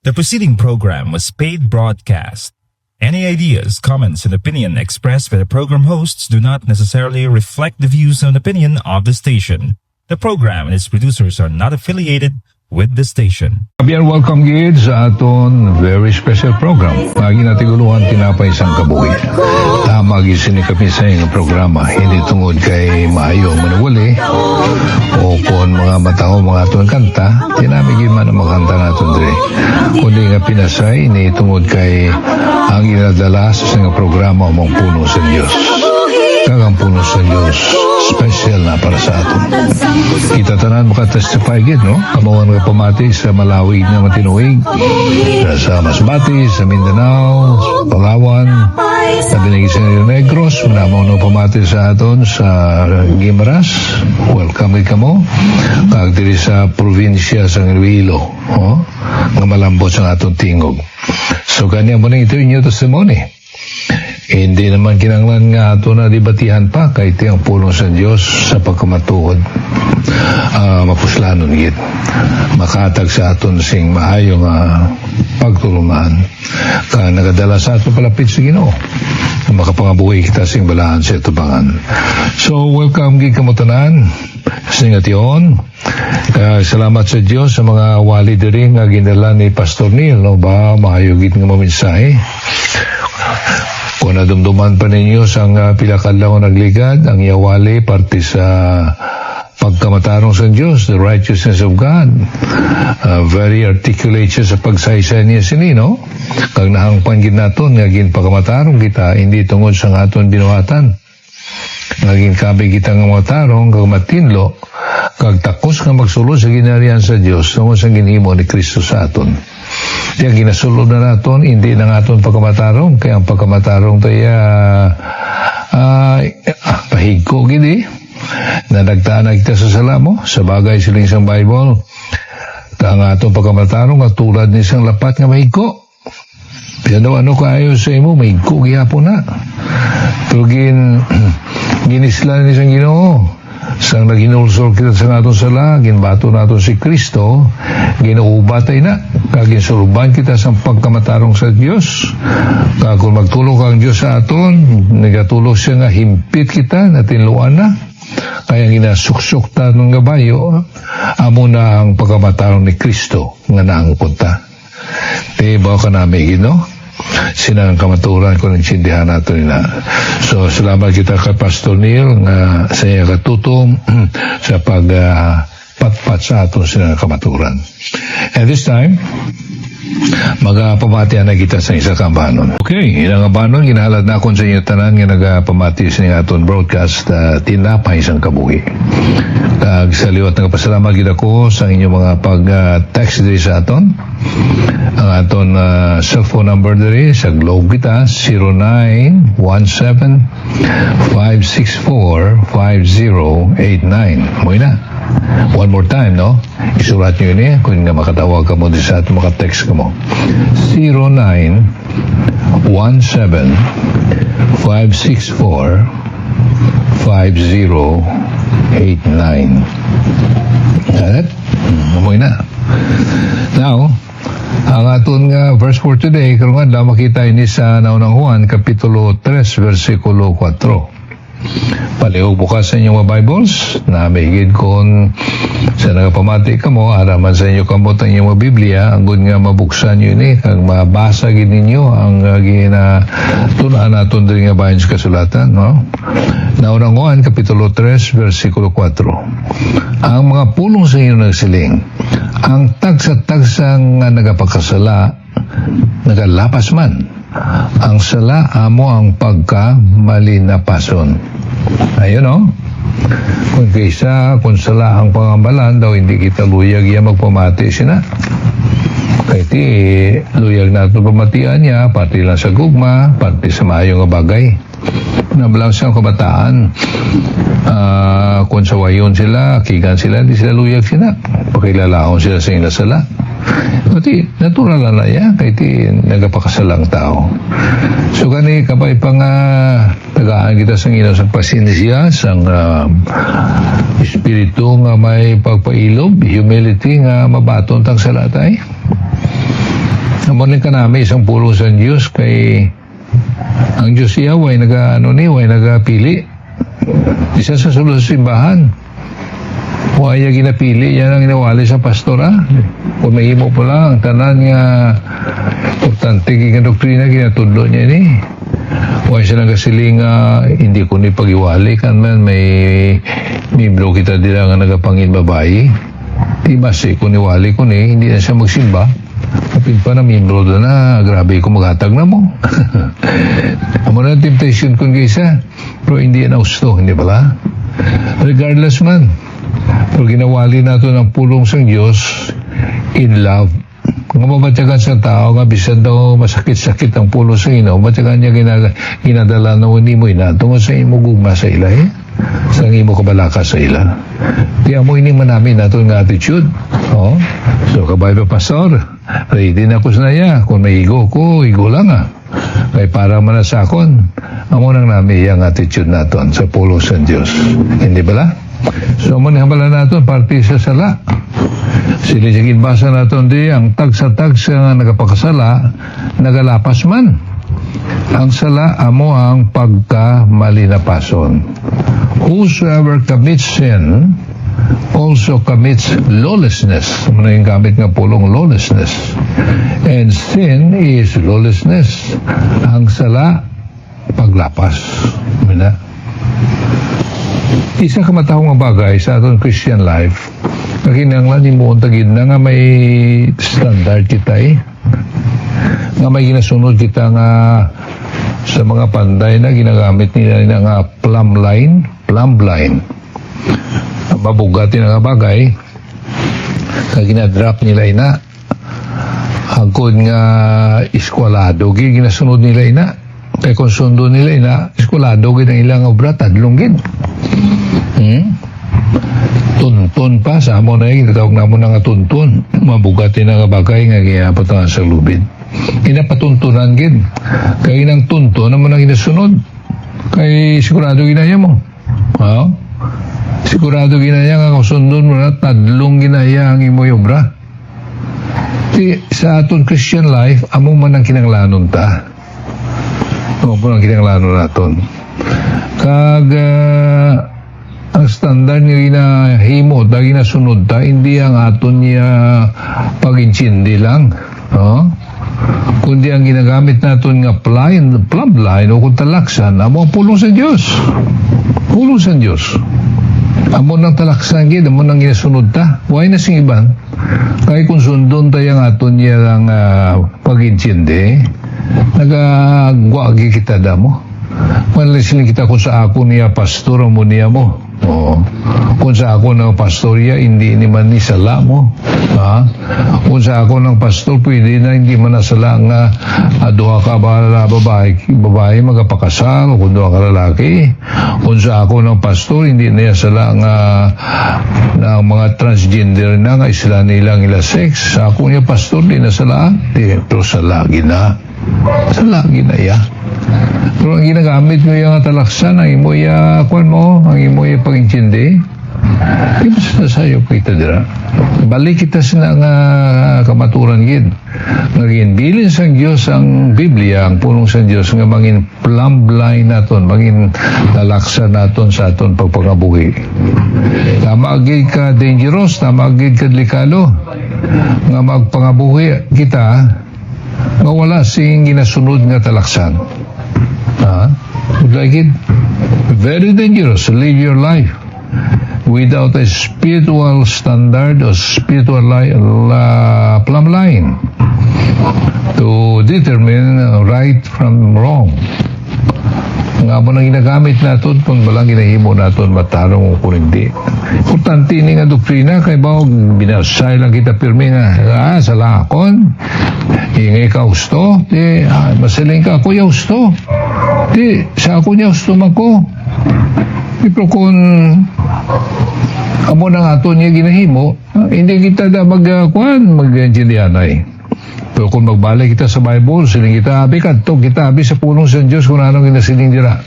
The preceding program was paid broadcast. Any ideas, comments, and opinion expressed by the program hosts do not necessarily reflect the views and opinion of the station. The program and its producers are not affiliated with the station. Kabiyan, welcome gid sa aton very special program. Lagi natin guluhan tinapay isang kabuhi. Tama gisini kami sa iyong programa. Hindi tungod kay maayong manawali o kung mga matao mga aton kanta, tinamigin man ang magkanta natin dre. Kundi nga pinasay, ini tungod kay ang inadala sa isang programa mong puno sa Diyos. Kagang puno sa Diyos, special na para sa aton. Kita tanan makatestify gid, no? Kamuhan nga pamati sa Malawig na matinuig, sa Masbati, sa Mindanao, Palawan, sa Binigay sa Rio Negros, manamaw na pamati sa aton sa Guimaras. Welcome ka mo. Kag diri sa probinsya sa Iloilo, nga malambot sa aton tingog. So kanya mo na ito inyo testimony. Hindi naman kinanglan nga ato na dibatihan pa kay iti ang pulong sa Diyos sa pagkamatuod mapuslanon git makatag sa aton sing maayong pagtulungan ka nagadala sa ato palapit sa Ginoo makapangabuhi kita sing balaan sa tubangan. So welcome gid kamo tanan sing ation. Salamat sa Diyos sa mga wali diri nga ginala ni Pastor Neil, no ba maayo gid nga mensahe. Kung nadumduman pa ninyo sang pilakadlaw nagligad, ang yawali parte sa pagkamatarong sa Diyos, the righteousness of God. Very articulate siya sa pagsaysay niya sinino. Kag nahangpan gid naton nga gin pagkamatarong kita, hindi tungod sa aton binuhatan. Naging kabe kita nga matarong kag matinlo, kag takos nga magsulod sa ginarihan sa Diyos tungod sa ginhimo ni Kristo sa aton. Kaya ginasulod na naton, hindi na naton pagkamatarong, kaya ang pagkamatarong tayo pahigko gini na nagtaan kita sa salamo sa bagay siling isang Bible ang atong pagkamatarong at tulad ni isang lapat nga mahigko. Kaya daw ano kaayo sa imo, mahigko gihapon na. Pero ginisla ni isang Ginoo sang naginulsol kita sa atong sala, ginbato naton si Kristo, ginuubatay na, kaginsuluban kita sa pagkamatarong sa Diyos. Kung magtulog ang Diyos sa aton, nagatulog siya nga himpit kita, natinluan na. Kaya ginasuksok ta ng gabayo, amo na ang pagkamatarong ni Kristo nga naangpunta. Diba ka namin, no? Sinang kamaturan ko ng sindihan natin na. So, salamat kita kay Pastor Neil nga sa iya katutom sa pagpatpat sa ato sinang kamaturan. At this time, magpamatihan na kita sa isa kambanon. Okay, ilang kambanon, ginahalad na akong sa inyo tanan nga nagpamati sa inyo aton broadcast tinapay isang kabuhi. Kag sa liwat nga pasalamat kita ko sa inyong mga pag-text diri sa aton. Ang aton cellphone number diri sa Globe kita 0917-564-5089. Mo na. One more time, no? Isulat nyo yun kung nga makatawag ka mo di sa ato makatext ka mo. 0917-564-5089. Alright? Mo na. Now, ang aton nga verse for today, karungan lang makita ini sa naunang Juan, Kapitulo 3, versikulo 4. Palihog bukas sa inyong mga Bibles, na mahigid kung sa nagapamati ka mo, araman sa inyo kamot ang inyong mga Biblia, ang good nga mabuksan nyo ini, kag mabasa gid ninyo ang ginatunan natin din nga bayan sa kasulatan, no? Naunang Juan, Kapitulo 3, versikulo 4. Ang mga pulong sa inyo nagsiling, ang tagsa-tagsang nga nagapakasala, nagalapas man. Ang sala amo ang pagka-malinapason. Ayun, no? Kung kaysa, kung sala ang pangambalan daw, hindi kita luyag iya magpamati sina. Kaya ti, luyag na ito pamatian niya, pati lang sa gugma, pati sa maayong bagay. Nabalang siyang kabataan, kung sawayon sila, kigan sila, hindi sila luyag sila. Pakilalaon sila sa ina sala. Pati, natural na yan, kaya ti, nagapakasalang tao. So, kani, kabay pa nga, tagaan kita sa ina sa pasinisya, sa espiritu nga may pagpailob, humility nga mabaton tang salatay. Amonin ka namin isang pulong sa Diyos kay ang Diyos siya way nagapili. Isa sa sulod sa simbahan. Huwag niya ginapili, yan ang inawali sa pastora. Kung may himo po lang, tanan nga importante kaya doktrina ginatudlo niya ni. Huwag siya nagasiling hindi ko ni pag-iwali kan man may membro kita dila nga nagapangin babae. Di basi kung iwali ko ni, hindi na siya magsimba. Kapit pa na membro doon na, grabe ko maghatag na mo. Amo na temptation kung kaysa, pero hindi na gusto, hindi pala? Regardless man, pero ginawali nato ng pulong sa Diyos in love. Kung mabatyagan sa tao, nga bisan daw masakit-sakit ang pulong sa Ginoo, batyagan niya ginadala na hindi mo inato sa imo gugma sa ila sa imo kabalaka sa ila. Di mo ini manamin nato nga attitude. Oh. So kabay pa pastor, ready na ko sa naya. Kung may igo ko, igo lang kay para manasakon. Amo nang nami yung attitude naton sa pulong sa Diyos. Hindi bala? So mo nihabala naton parte sa sala. Sili sa ginbasa naton di ang tag sa nga nagapakasala nagalapas man. Ang sala amo ang pagkamalinapason. Whosoever commits sin also commits lawlessness. Ano yung gamit ng pulong lawlessness? And sin is lawlessness. Ang sala, paglapas. Mina? Isa kamatahong bagay sa atong Christian life, nakinanglan ni mo tagid na nga may standard kita nga may ginasunod kita nga sa mga panday na ginagamit nila nga plumb line. Mabugatin nga bagay kag ginadrop nila ina hangkod nga eskwalado ginasunod nila ina kay kung sundo nila ina eskwalado gid ang ilang obra tadlong gid tuntun pa sa amo na ginatawag namo nga tuntun mabugatin nga bagay nga giapatan sa lubid inapatuntunan gid kay nang tuntun naman ang ginasunod kay sigurado ginaya mo sigurado ginaya nga kusundon mo na tadlong ginaya ang imo obra. Sa aton Christian life amo man ang kinanglanon ta. Amo po ang kinanglanon naton. Kag ang standard nga ginahimo ta ginasunod ta hindi ang aton niya pag-intindi lang. Kundi ang ginagamit naton nga plumb line o kung talaksan amo ang pulong sa Diyos. Pulong sa Diyos. Amo nang talaksan gid, amo nang ginasunod ta. Why na sing iban? Kay kung sundon tayo ang aton niya ng pag-intindi, nagagwagi kita damo. Manalisin kita kung sa ako niya pastor mo niya mo. Kung sa ako ng pastorya, hindi man ni sala mo. Kung sa ako ng pastor, pwede na hindi man nasala nga duha ka babae magapakasal, o kung duha ka lalaki. Kung sa ako ng pastor, hindi na sala nga na mga transgender na nga isla nilang ila sex. Sa ako niya pastor, di na sala. Pero salagi na. Salagi na ya. Pero ang ginagamit mo yung talaksan, ang imo ang imo pag-intindi, di ba sasayo kita dira? Balik kita sa nga kamaturan gid. Ngagin bilin sa Dios ang Biblia, ang pulong sa Dios nga mangin plumb line naton, mangin talaksan naton sa aton pagpangabuhi. Tama gid ka dangerous, tama gid ka delikado nga magpangabuhi kita nga wala sing ginasunod nga talaksan. Like it, very dangerous to live your life without a spiritual standard or spiritual plumb line to determine right from wrong. Nga mo nang ginagamit natin kung balang ginahimo natin matarong kung hindi. Importante ni nga doktrina kay ba binasay lang kita pirmi nga sa lakon ingay ka gusto masaling ka ako ya gusto sa ako niya gusto man ko pero kung amo na nga ito niya ginahimo hindi kita da mag-intindihanay pero kung magbalik kita sa Bible siling kita abi kita abi sa pulong sa Diyos kung anong ginasiling dira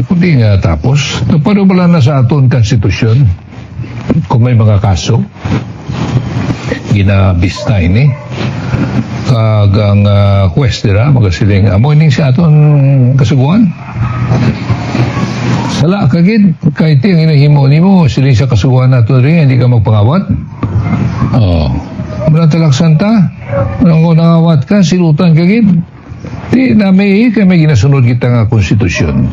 kung di nga tapos paano pala na sa aton konstitusyon kung may mga kaso ginabista ini kag ang quest dira magasiling amo ning sa aton kasuguan sala kagid kay ti ang inahimo nimo siling sa kasuguan nato rin hindi ka magpangawat mula talaksan ta kung nangawat ka silutan kagid di na may ginasunod kita nga konstitusyon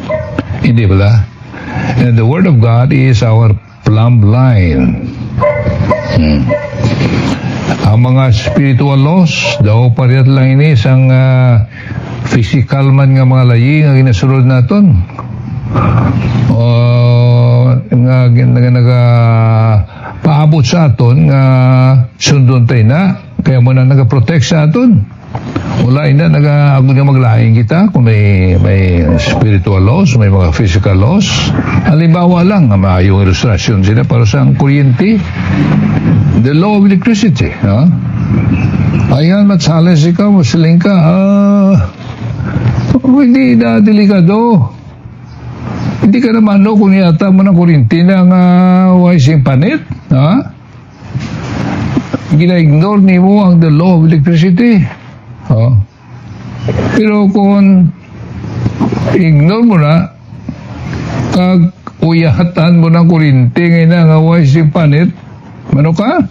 hindi bala and the word of God is our plumb line ang mga spiritual laws daw parehas lang ini isang physical man nga mga layi nga ginasunod naton nga paabot sa aton nga sundon tayo na kaya mo na nagaprotect sa aton wala na nag-agod nga maglaing kita kung may spiritual laws, may mga physical laws. Halimbawa lang, maayong ilustrasyon sila para sa kuryente. The law of electricity. Ayan, matsalas ikaw, masiling ka, hindi na delikado. Hindi ka naman kung yata mo ng kuryente ng wising panit. Gina-ignore ni mo ang the law of electricity. Pero kung ignore mo na kag uyahatan mo ng kuryente ngayon na nga wising panit ano ka?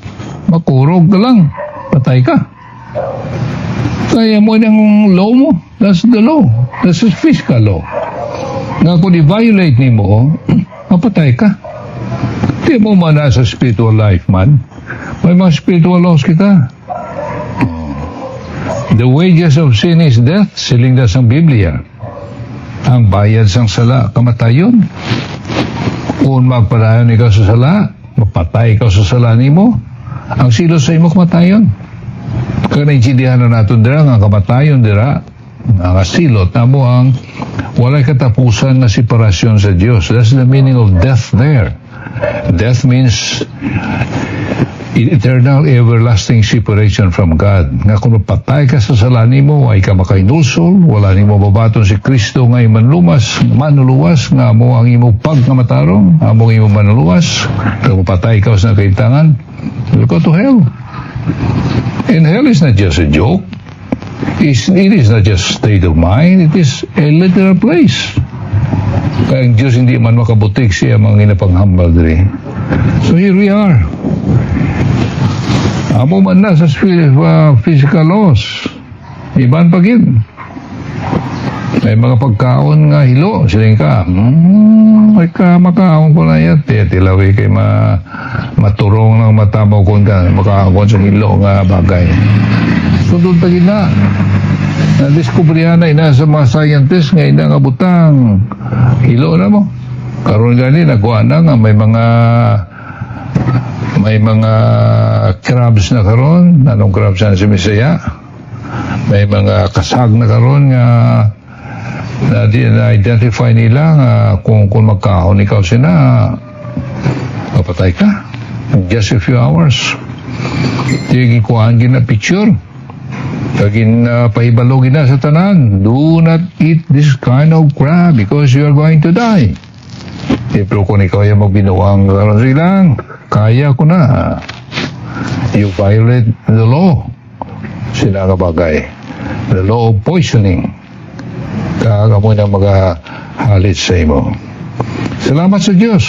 Makurog ka lang patay ka kaya mo ng law mo that's the law that's the fiscal law nga kung i-violate ni mo mapatay ka di mo man sa spiritual life man may mga spiritual laws kita. The wages of sin is death, siling das ang Biblia. Ang bayad sang sala, kamatayon. Kung magpadayon ikaw sa sala, mapatay ikaw sa sala nimo, ang silos sa imo kamatayon. Kaya naintindihan na natin dira, ang kamatayon dira, ang silot na mo ang walay katapusan na separasyon sa Diyos. That's the meaning of death there. Death means eternal, everlasting separation from God. Nga kung patay ka sa salani mo, ay ka makainulsol, wala ni mo babaton si Kristo ngay manuluwas, nga mo ang imo pagkamatarong, amo ang imo manuluwas, kung patay ka sa kaintangan, you'll go to hell. And hell is not just a joke. It is not just state of mind, it is a literal place. Kaya ang Diyos hindi man makabutik siya mga inapanghambal diri. So here we are. Amo man na sa physical laws. Iban pagid. May mga pagkaon nga hilo. Siling ka, may ka makaon ko na yan. Tilawi kay maturong ng matamaw ko ka. Makaon sa hilo nga bagay. Sundod pagid na. Na-discoveryan na ina sa mga scientists nga ina nga butang. Hilo na mo. Karon gani nagwa na nga may mga crabs na karon, anong crabs na si Misaya? May mga kasag na karon nga na-identify nila nga kung magkahon ikaw sina mapatay ka in just a few hours. Tigil kuhaan gina picture kagin pahibalogin na sa tanan, do not eat this kind of crab because you are going to die. Pero kung ikaw yung magbinuang karon silang kaya ko na. You violate the law. Sila nga bagay. The law of poisoning. Kaya mo na magahalit sa imo. Salamat sa Diyos.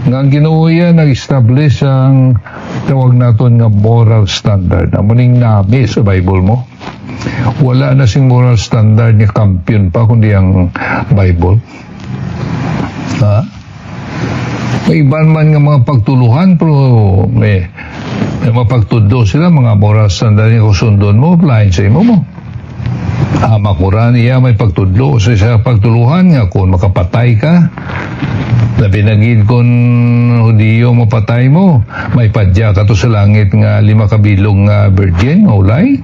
Nga ang Ginoo yan nag-establish ang tawag naton nga moral standard. Amuning nabi sa Bible mo. Wala na sing moral standard nga kampiyon pa kundi ang Bible. May iban man nga mga pagtuluhan pero may mga pagtudo sila mga moral standard nga kusundon mo apply sa imo mo. Makuran iya may pagtudlo sa isa pagtuluhan nga kung makapatay ka na binagid kung Hudiyo mapatay mo may padya ka to sa langit nga 5 kabilog nga virgin nga ulay.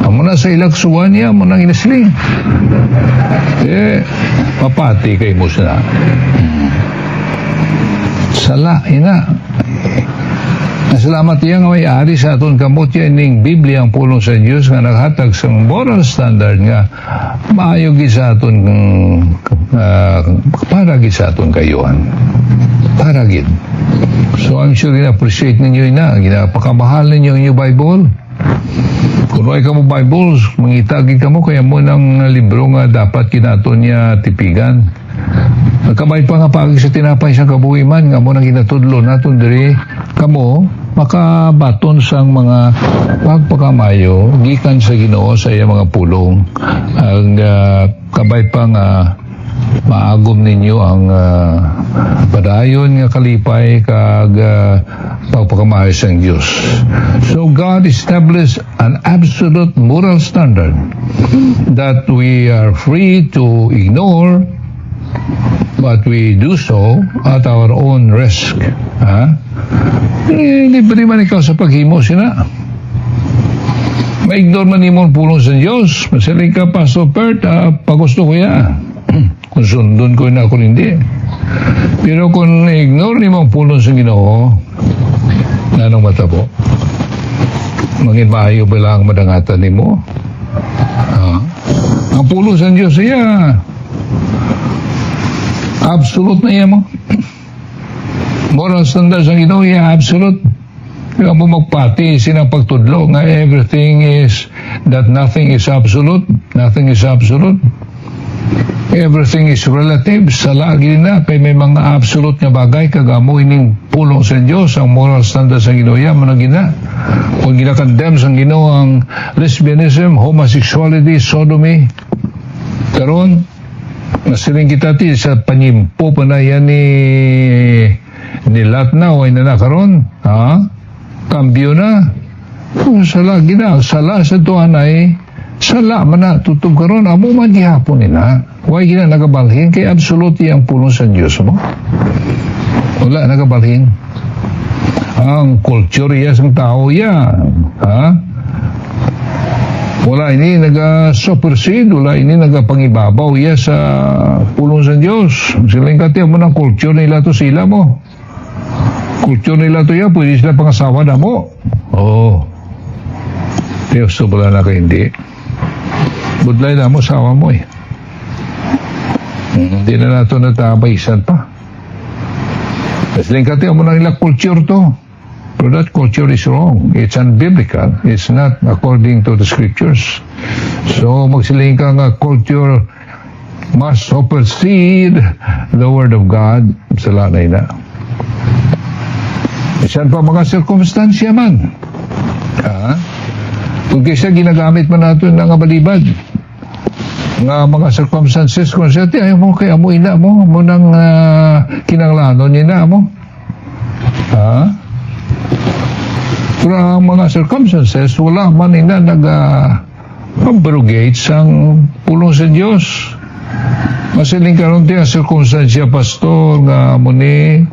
Amo na sa ilaksuan niya mo nang inasling. Mapati kay mo sila. Sala, ina. Nasalamat iya nga may ari sa aton kamot yan ning Biblia ang pulong sa Diyos nga naghatag sa moral standard nga maayo gid sa aton para gid sa aton kayuhan. Para gid. So I'm sure ina-appreciate ninyo ina, ginapakamahal ninyo yung Bible. Kung ay ka mo Bibles, mangitagi ka mo, kaya mo ng libro nga dapat kinato niya tipigan. Nagkamay pa nga pagi sa tinapay sa kabuhiman, nga mo nang ginatudlo naton diri, kamo, makabaton sang mga pagpakamayo, gikan sa Ginoo sa iya mga pulong. Ang kabay pa nga, maagom ninyo ang padayon nga kalipay kag pagpakamayo sa Diyos. So God established an absolute moral standard that we are free to ignore, but we do so at our own risk. Libre man ikaw sa paghimo sina. Ma-ignore man mo ang pulong sa Diyos. Masaling ka, Pastor Pert, pagusto ko yan. Kung sundon ko na ako hindi. Pero kung ignore ni mong pulong sa Ginoo, nanong matabo? Mangin maayo ba lang madangatan ni mo? Ang pulong sa Diyos iya, absolute na iya mo. Moral standards ang Ginoo iya, absolute. Kaya mo magpati sinang pagtudlo nga everything is, that nothing is absolute, nothing is absolute. Everything is relative. Sa lagi na, kay may mga absolute nga bagay, kagamo ining pulong sa Diyos, ang moral standards sa Ginoo, yan, managina. Kung ginakandem sa Ginoo ang lesbianism, homosexuality, sodomy, karon, nasiling kita ti sa panyimpo pa na yan ni Latna, o na karon, kambyo na. Sa lagi na, sala sa tuwan ay, sala man na tutub karon, amo man gihapon nila. Huwag gina nagabalhin, kay absolute ang pulong sa Diyos mo. Wala nagabalhin. Ang culture iya sang tao yan. Wala ini naga-supersede, wala ini nagapangibabaw iya sa pulong sa Diyos. Silang katiya mo ng culture nila to sila mo. Culture nila to yan, pwede sila pangasawa na mo. Diyos, sobra na ka hindi. Budlay na mo, sawa mo eh. Hindi na nato natabaysan pa. Kasi katiya mo na nila culture to. But that culture is wrong. It's unbiblical. It's not according to the scriptures. So magsiling ka nga culture must supersede the word of God. Salanay na. Saan pa mga circumstansya man? Kung kaysa ginagamit man natin ng balibad, nga mga circumstances kung siya, ayaw mo kaya mo ina mo nang kinanglanon niya mo. Pero ang mga circumstances, wala man ina nag-abrogate sang pulong sa Diyos. Masiling karon ti ang circumstansya, pastor, nga mo ni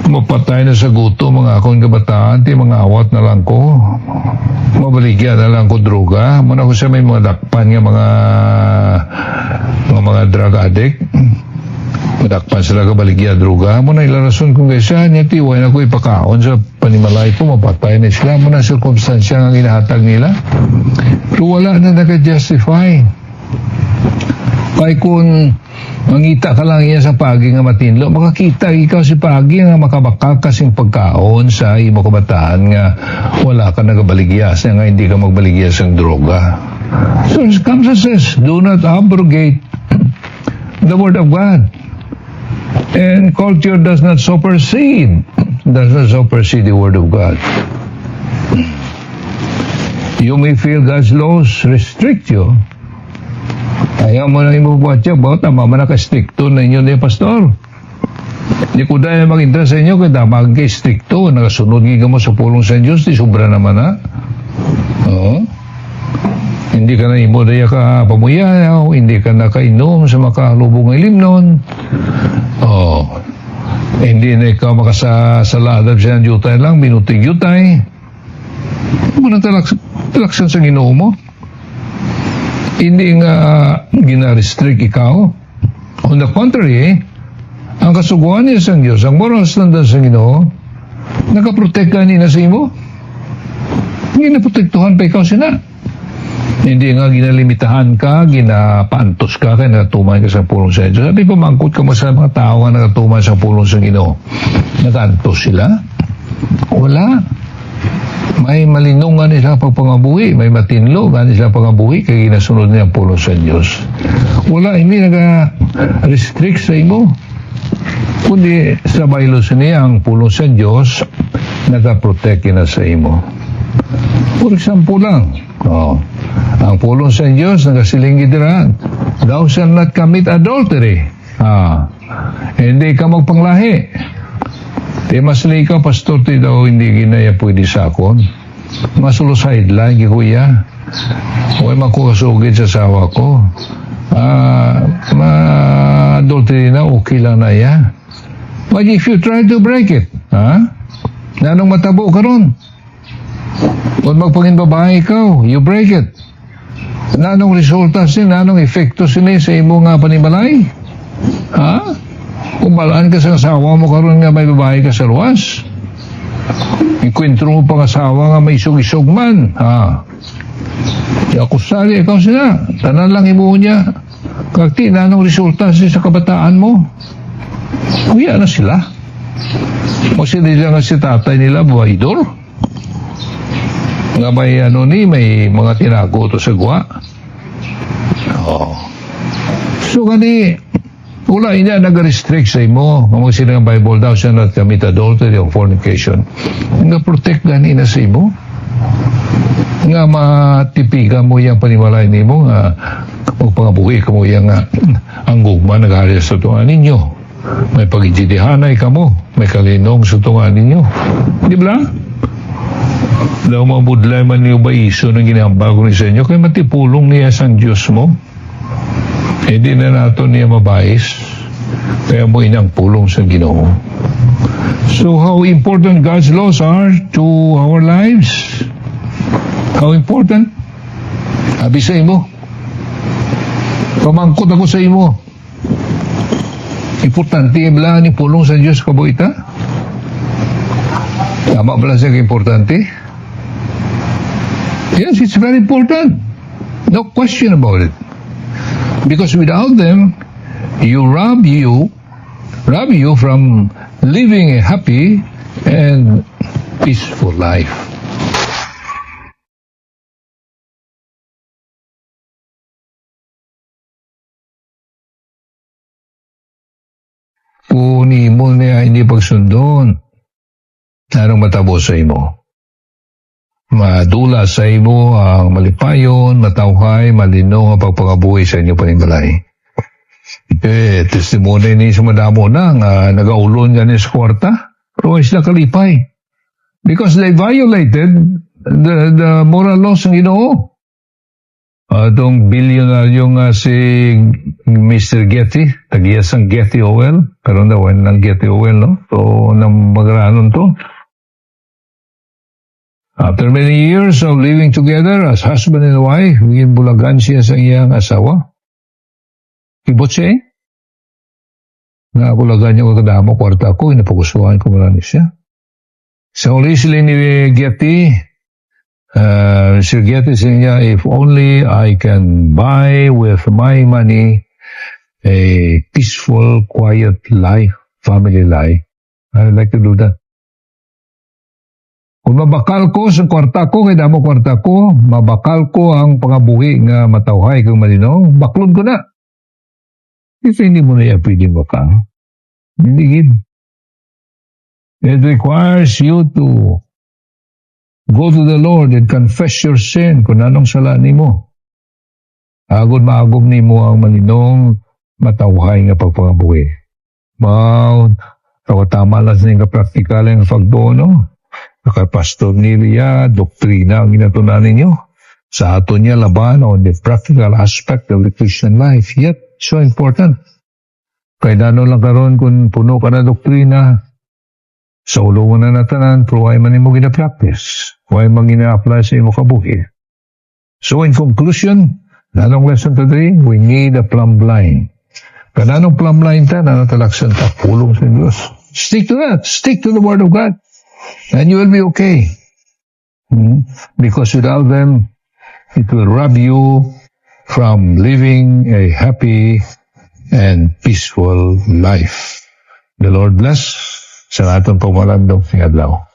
mapatay na sa guto mga akong kabataan, ti mga awat na lang ko, mabaligyan na lang ko droga, muna ko siya may mga dakpan nga mga drug addict, madakpan sila kabaligyan droga, muna ilang rason kung kaysa niya tiway na ko ipakaon sa panimalay ko, mapatay na sila, muna circumstansya nga ginahatag nila, pero wala na naka-justify. Kaya kung mangita ka lang iya sa pagi nga matinlo, makakita ikaw si pagi nga makabakal kasing pagkaon sa imo kabataan nga wala ka nagabaligyas nga hindi ka magbaligyas ng droga. So circumstances do not abrogate the word of God. And culture does not supersede the word of God. You may feel God's laws restrict you. Ayaw mo na imubuhat siya, tama man naka-stricto na inyo na pastor. Hindi ko dahil mag-intra sa inyo, kaya mag-stricto, nakasunod nga mo sa pulong sa Diyos, di sobra naman ha. Hindi ka na imo daya ka pamuyaw, hindi ka na kainom sa makalubong ilimnon. Hindi na ikaw makasaladab siya ng yutay lang, minuting yutay. Muna talaksan sa Ginoo mo. Hindi nga gina-restrict ikaw. On the contrary, ang kasuguan niya sa Diyos, ang moral standards sa Ginoo, nakaprotect ka niya sa imo. Hindi naprotektuhan pa ikaw sina. Hindi nga ginalimitahan ka, ginapantos ka, kaya nakatuman ka sa pulong sa Diyos. Sabi pamangkot ka mo sa mga tao nga nakatuman sa pulong sa Ginoo. Natanto sila? Wala. May malinungan sila pagpangabuhi, may matinlo nga sila pangabuhi, kaya ginasunod niya ang pulong sa Diyos. Wala, hindi nag-restrict sa imo. Kundi sa baylos niya ang pulong sa Diyos, nag-protect na sa imo. For example lang, ang pulong sa Diyos, nagasilingi dira, thou shalt not commit adultery. Hindi ka magpanglahi. Di mas ikaw, pastor, ti daw hindi ginaya pwede sakon. Masulo sideline, kuya. Huwag makukasugid sa sawa ko. Ma-adultery na, okay lang na ya. But if you try to break it, nanong matabo ka ron? Kung magpangin babae ikaw, you break it. Nanong resulta sin, nanong efekto sin sa imo nga panimalay? Kung balaan ka sa asawa mo karon nga may babae ka sa luwas, ikwentro mo pang asawa nga may isog-isog man, ako sali, ikaw sila, tanan lang imo niya, kakti na anong resulta sa kabataan mo? Kuya na sila. O sila nga si tatay nila, buhaydor. Nga may may mga tinago to sa gwa. So gani, wala niya nag-restrict sa imo. Mga sinang Bible daw siya not commit adultery or fornication. Nga protect gani na sa imo. Nga matipigan mo yung panimalay ni mo nga magpangabuhi ka mo yung ang gugma nag-aaral sa tungan ninyo. May pagijidihanay ka mo. May kalinong sa tungan ninyo. Di ba? Daw mabudlay man niyo ba iso ng ginahambal ko ni sa inyo kaya matipulong niya sa Diyos mo. Hindi na nato niya mabais kaya mo inang pulong sa Ginoo. So how important God's laws are to our lives? How important? Abi sa imo. Pamangkot ako sa imo. Importante ibla ni pulong sa Diyos kabuita? Tama ba lang siya importante? Yes, it's very important. No question about it. Because without them, rob you from living a happy and peaceful life. Kung mo niya hindi pagsundon, anong matabo sa imo? Madula sa imo ang malipayon, matawhay, malino ang pagpangabuhi sa inyo panimbalay. Testimony ni sa madamo na nga nagaulon yan sa kwarta, pero ay sila kalipay. Because they violated the moral laws ng Ginoo. Itong billionaire nga si Mr. Getty, tagiyas ang Getty Oil, karon daw ng Getty Oil, no? So, nang magranon to. After many years of living together as husband and wife, bulagan siya sa iyang asawa. Ibot siya bulagan niya ko kadamo kwarta ko, inapagustuhan ko marami siya. Sa uli sila ni Getty, Sir Getty siya niya, if only I can buy with my money a peaceful, quiet life, family life, I'd like to do that. Kung mabakal ko sa kwarta ko, kaya damo kwarta ko, mabakal ko ang pangabuhi nga matawhay kung malino, baklod ko na. Kasi hindi mo na yan pwedeng bakal. Hindi gid. It requires you to go to the Lord and confess your sin kung anong sala ni mo. Agod maagom ni mo ang malinong matawhay nga pagpangabuhi. Tama lang sa nga praktikal ang pagbono. Pastor Nilia, doktrina ang ginatunan ninyo. Sa ato niya laban on the practical aspect of the Christian life. Yet, so important. Kaya dano lang karon kung puno ka na doktrina, sa ulungan na natanan, pero ay man mo gina-practice. Ay man gina-apply sa imo kabuhi. So in conclusion, nanong lesson today, we need a plumb line. Kaya nanong plumb line ta, nanatalaksan ta, pulong sa Diyos. Stick to that. Stick to the Word of God. And you will be okay. Because without them, it will rob you from living a happy and peaceful life. The Lord bless. Sa aton pamalandong adlaw.